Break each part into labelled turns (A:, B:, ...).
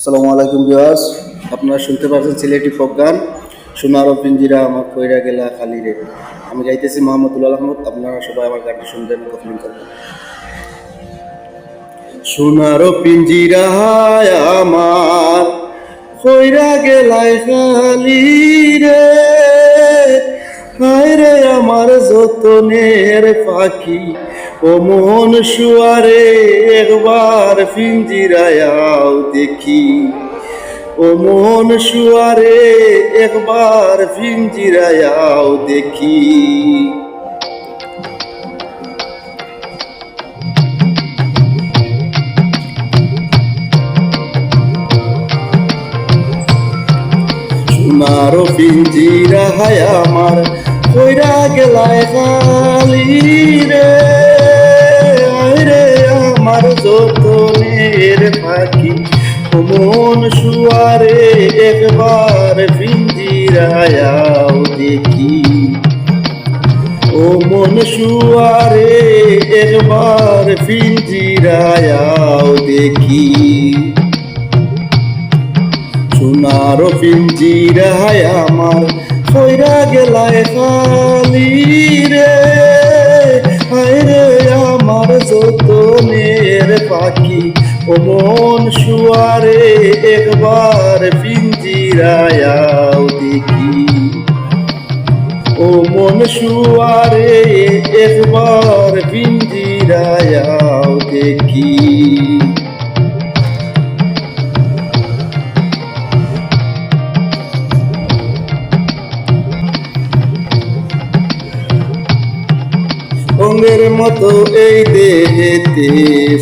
A: আসসালামু আলাইকুম ভিউয়ার্স, আপনারা শুনতে পাচ্ছেন সিলেটি ফোক গান সোনার পিঞ্জিরা আমার কইরা গেলা খালি রে। আমি গাইতেছি মোহাম্মদুল আহমদ। আপনারা সবাই আমার গানটি শুনবেন, কমেন্ট করবেন। সোনার পিঞ্জিরা আমার কইরা গেলাই খালি রে, হায় রে আমার যতনের পাখি ও মন শুয়ারে, একবার পিঞ্জিরায়াও দেখি। ও মন শুয়ারে, একবার পিঞ্জিরায়াও দেখি। সোনার পিঞ্জিরা হায় আমার কইরা গেলায় খালি রে, রে আমার যতনের পাখি ও মন শুয়ারে, একবার পিঞ্জিরায়াও দেখি। ও মন শুয়ারে, একবার পিঞ্জিরায়াও দেখি। সোনার পিঞ্জিরায় আমার কইরা গেলায় খালি রে, হায় রে আমার যতনের পাখি ও মন শুয়ারে, একবার পিঞ্জিরায়াও দেখি। ও মন শুয়ারে, একবার পিঞ্জিরায়াও দেখি। অঙ্গের মতো এই দেহেতে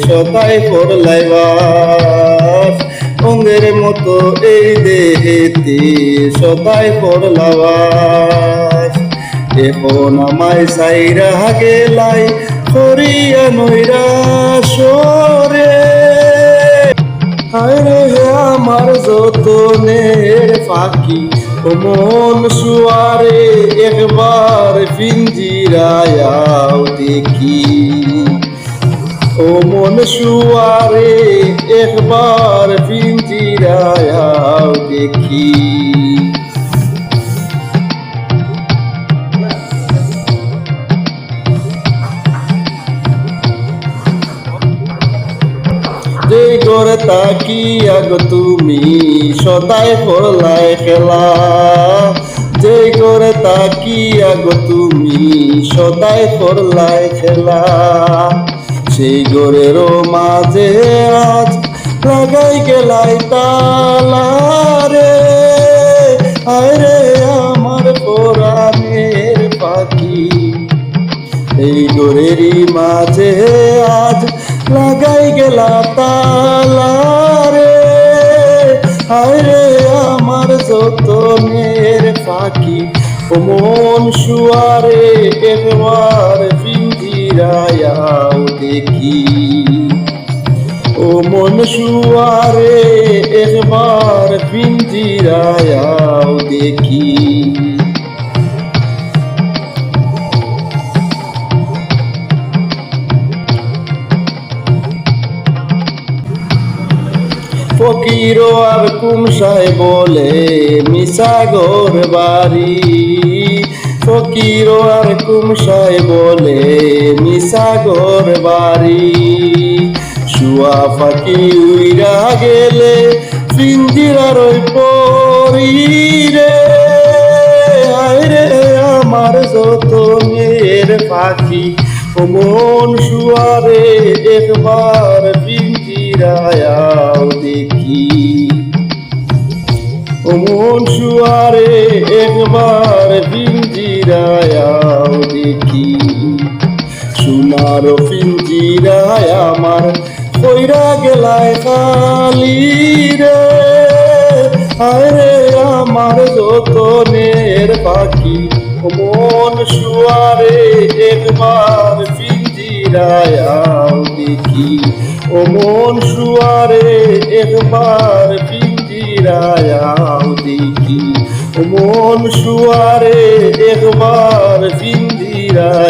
A: সদাই করলাই বাস, অঙ্গের মতো এই দেহেতে সদাই করলা বাস। এখন আমায় সাইরা গেলাই করিয়া নইরা সরে, হায় রে আমার যতনের পাখি ও মন শুয়ারে, একবার পিঞ্জিরায়াও দেখি। ও মন শুয়ারে, একবার পিঞ্জিরায়াও দেখি। যে ঘরে তাকিয়া গো তুমি সদাই করলাই খেলা, যে ঘরে তাকিয়া গো তুমি সদাই করলাই খেলা, সেই ঘরের মাঝে আজ লাগাই গেলাই তালা রে, আয় রে আমার পরাণের পাখি। এই ঘরেরই মাঝে আজ লাগাই গেলা তালা রে, হায় রে আমার যতনের পাখি ও মন শুয়ারে, একবার পিঞ্জিরায়াও দেখি। ও মন শুয়ারে, একবার পিঞ্জিরায়াও দেখি। ফকির আর কুমসায় বলে মিশাগর বাড়ি, ফকির আর কুমসায় বলে মিশাগর বাড়ি। শুয়া ফাঁকি উইরা গেলে পিঞ্জিরার ওই পরি রে, আয় রে আমার যতনের পাখি ও মন শুয়ারে, একবার পিঞ্জিরায়াও দেখি। ও মন শুয়ারে, একবার পিঞ্জিরায়াও দেখি। সোনার পিঞ্জিরায় আমার কইরা গেলায় খালি রে, হায় রে আমার যতনের পাখি ও মন শুয়ারে, একবার পিঞ্জিরায়াও দেখি। ও মন শুয়ারে, একবার পিঞ্জিরায়াও দেখি। ও মন শুয়ারে, একবার পিঞ্জিরায়